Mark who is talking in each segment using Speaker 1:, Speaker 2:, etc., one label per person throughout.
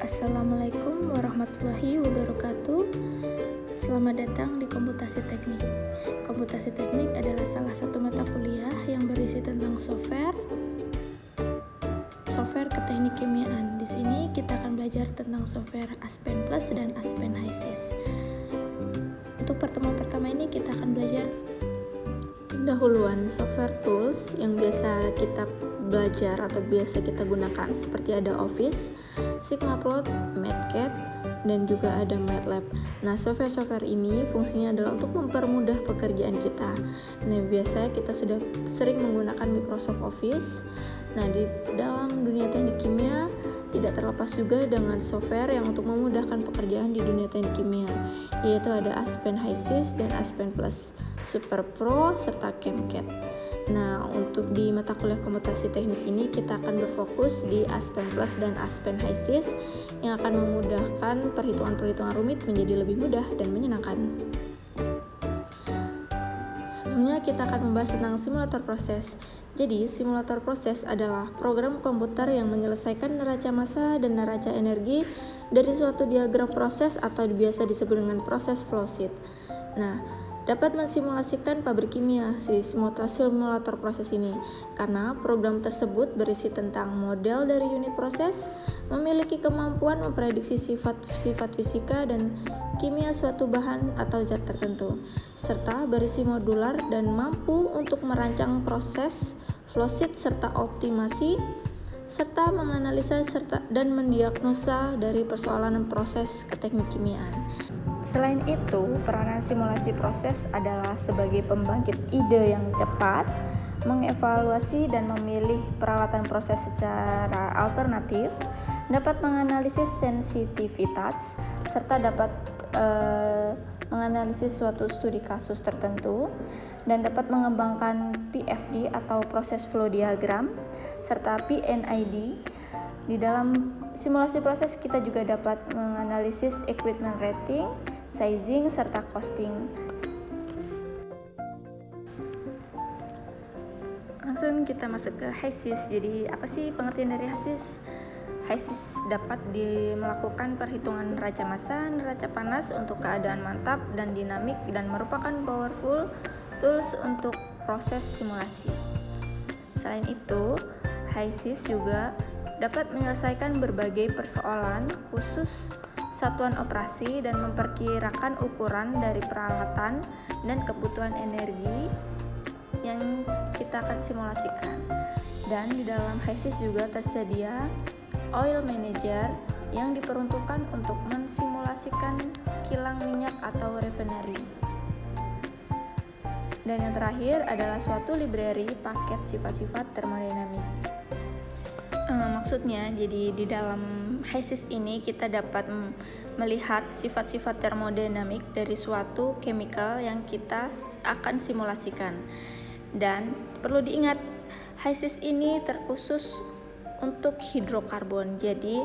Speaker 1: Assalamualaikum warahmatullahi wabarakatuh. Selamat datang di Komputasi Teknik. Komputasi Teknik adalah salah satu mata kuliah yang berisi tentang software keteknik kimiaan. Di sini kita akan belajar tentang software Aspen Plus dan Aspen HYSYS. Untuk pertemuan pertama ini kita akan belajar pendahuluan software tools yang biasa kita belajar atau biasa kita gunakan, seperti ada Office, SigmaPlot, MATLAB, dan juga ada MATLAB. Nah, software-software ini fungsinya adalah untuk mempermudah pekerjaan kita. Nah, biasanya kita sudah sering menggunakan Microsoft Office. Nah, di dalam dunia teknik kimia tidak terlepas juga dengan software yang untuk memudahkan pekerjaan di dunia teknik kimia, yaitu ada Aspen HYSYS dan Aspen Plus, SuperPro, serta ChemCAD. Nah, untuk di mata kuliah komputasi teknik ini kita akan berfokus di Aspen Plus dan Aspen HYSYS yang akan memudahkan perhitungan-perhitungan rumit menjadi lebih mudah dan menyenangkan. Sebelumnya kita akan membahas tentang simulator proses. Jadi, simulator proses adalah program komputer yang menyelesaikan neraca massa dan neraca energi dari suatu diagram proses atau biasa disebut dengan proses flowsheet. Nah, dapat mensimulasikan pabrik kimia si simulator proses ini, karena program tersebut berisi tentang model dari unit proses, memiliki kemampuan memprediksi sifat-sifat fisika dan kimia suatu bahan atau zat tertentu, serta berisi modular dan mampu untuk merancang proses flowsheet serta optimasi, serta menganalisa dan mendiagnosa dari persoalan proses keteknik kimiaan. Selain itu, peranan simulasi proses adalah sebagai pembangkit ide yang cepat, mengevaluasi dan memilih peralatan proses secara alternatif, dapat menganalisis sensitivitas, serta dapat menganalisis suatu studi kasus tertentu, dan dapat mengembangkan PFD atau proses flow diagram, serta PNID. Di dalam simulasi proses kita juga dapat menganalisis equipment rating, sizing, serta costing. Langsung kita masuk ke HYSYS. Jadi apa sih pengertian dari HYSYS? HYSYS dapat melakukan perhitungan neraca massa, neraca panas untuk keadaan mantap dan dinamik, dan merupakan powerful tools untuk proses simulasi. Selain itu, HYSYS juga dapat menyelesaikan berbagai persoalan khusus satuan operasi dan memperkirakan ukuran dari peralatan dan kebutuhan energi yang kita akan simulasikan. Dan di dalam HYSYS juga tersedia Oil Manager yang diperuntukkan untuk mensimulasikan kilang minyak atau refinery. Dan yang terakhir adalah suatu library paket sifat-sifat termodinamik. Maksudnya, jadi di dalam HYSYS ini kita dapat melihat sifat-sifat termodinamik dari suatu chemical yang kita akan simulasikan. Dan perlu diingat, HYSYS ini terkhusus untuk hidrokarbon. Jadi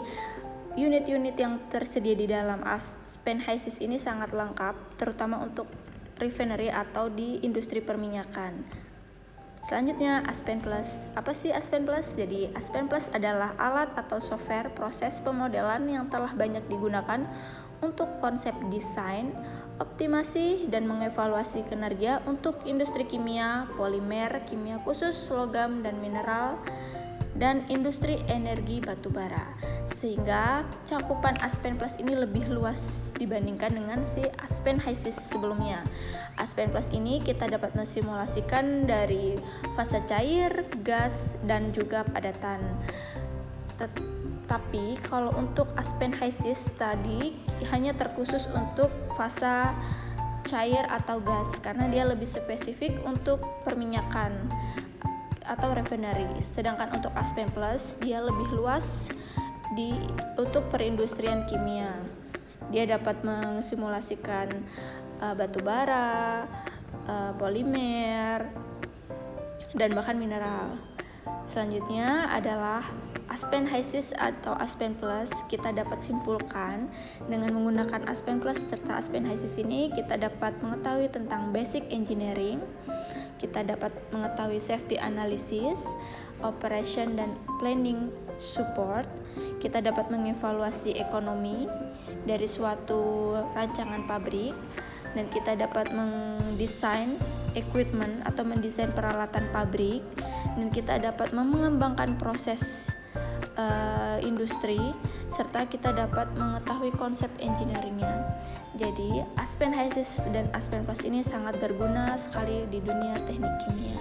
Speaker 1: unit-unit yang tersedia di dalam Aspen HYSYS ini sangat lengkap, terutama untuk refinery atau di industri perminyakan. Selanjutnya, Aspen Plus. Apa sih Aspen Plus? Jadi Aspen Plus adalah alat atau software proses pemodelan yang telah banyak digunakan untuk konsep desain, optimasi, dan mengevaluasi kinerja untuk industri kimia, polimer, kimia khusus, logam dan mineral, dan industri energi batubara, sehingga cakupan Aspen Plus ini lebih luas dibandingkan dengan si Aspen HYSYS sebelumnya. Aspen Plus ini kita dapat mensimulasikan dari fase cair, gas, dan juga padatan. Tapi kalau untuk Aspen HYSYS tadi hanya terkhusus untuk fase cair atau gas, karena dia lebih spesifik untuk perminyakan atau refinery. Sedangkan untuk Aspen Plus dia lebih luas untuk perindustrian kimia. Dia dapat mensimulasikan batu bara, polimer, dan bahkan mineral. Selanjutnya adalah Aspen HYSYS atau Aspen Plus. Kita dapat simpulkan dengan menggunakan Aspen Plus serta Aspen HYSYS ini kita dapat mengetahui tentang basic engineering, kita dapat mengetahui safety analysis, operation dan planning support, kita dapat mengevaluasi ekonomi dari suatu rancangan pabrik, dan kita dapat mendesain equipment atau mendesain peralatan pabrik, dan kita dapat mengembangkan proses industri, serta kita dapat mengetahui konsep engineeringnya. Jadi Aspen HiSys dan Aspen Plus ini sangat berguna sekali di dunia teknik kimia.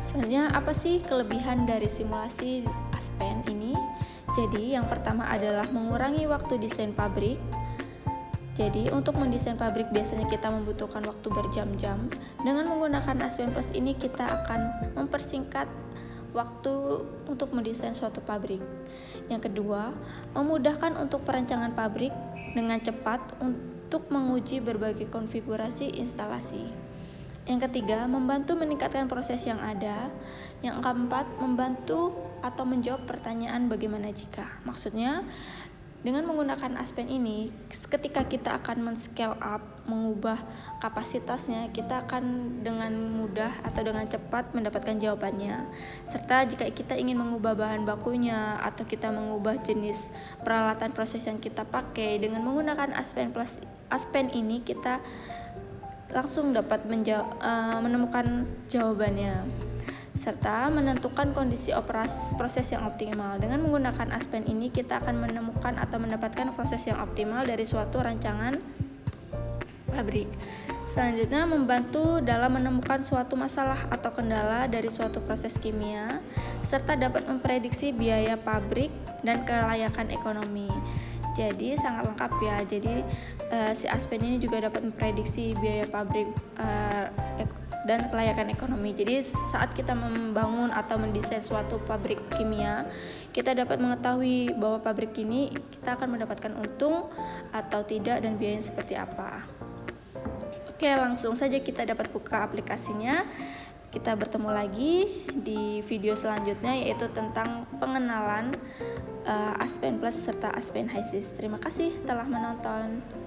Speaker 1: Sebenarnya apa sih kelebihan dari simulasi Aspen ini? Jadi yang pertama adalah mengurangi waktu desain pabrik. Jadi untuk mendesain pabrik biasanya kita membutuhkan waktu berjam-jam. Dengan menggunakan Aspen Plus ini kita akan mempersingkat waktu untuk mendesain suatu pabrik. Yang kedua, memudahkan untuk perancangan pabrik dengan cepat untuk menguji berbagai konfigurasi instalasi. Yang ketiga, membantu meningkatkan proses yang ada. Yang keempat, membantu atau menjawab pertanyaan bagaimana jika. Maksudnya, dengan menggunakan Aspen ini, ketika kita akan men-scale up, mengubah kapasitasnya, kita akan dengan mudah atau dengan cepat mendapatkan jawabannya. Serta jika kita ingin mengubah bahan bakunya atau kita mengubah jenis peralatan proses yang kita pakai, dengan menggunakan Aspen ini kita langsung dapat menemukan jawabannya, serta menentukan kondisi proses yang optimal. Dengan menggunakan Aspen ini kita akan menemukan atau mendapatkan proses yang optimal dari suatu rancangan pabrik. Selanjutnya, membantu dalam menemukan suatu masalah atau kendala dari suatu proses kimia, serta dapat memprediksi biaya pabrik dan kelayakan ekonomi. Jadi sangat lengkap ya. Jadi si Aspen ini juga dapat memprediksi biaya pabrik dan kelayakan ekonomi. Jadi saat kita membangun atau mendesain suatu pabrik kimia, kita dapat mengetahui bahwa pabrik ini kita akan mendapatkan untung atau tidak dan biayanya seperti apa. Oke, langsung saja kita dapat buka aplikasinya. Kita bertemu lagi di video selanjutnya, yaitu tentang pengenalan Aspen Plus serta Aspen HiSys. Terima kasih telah menonton.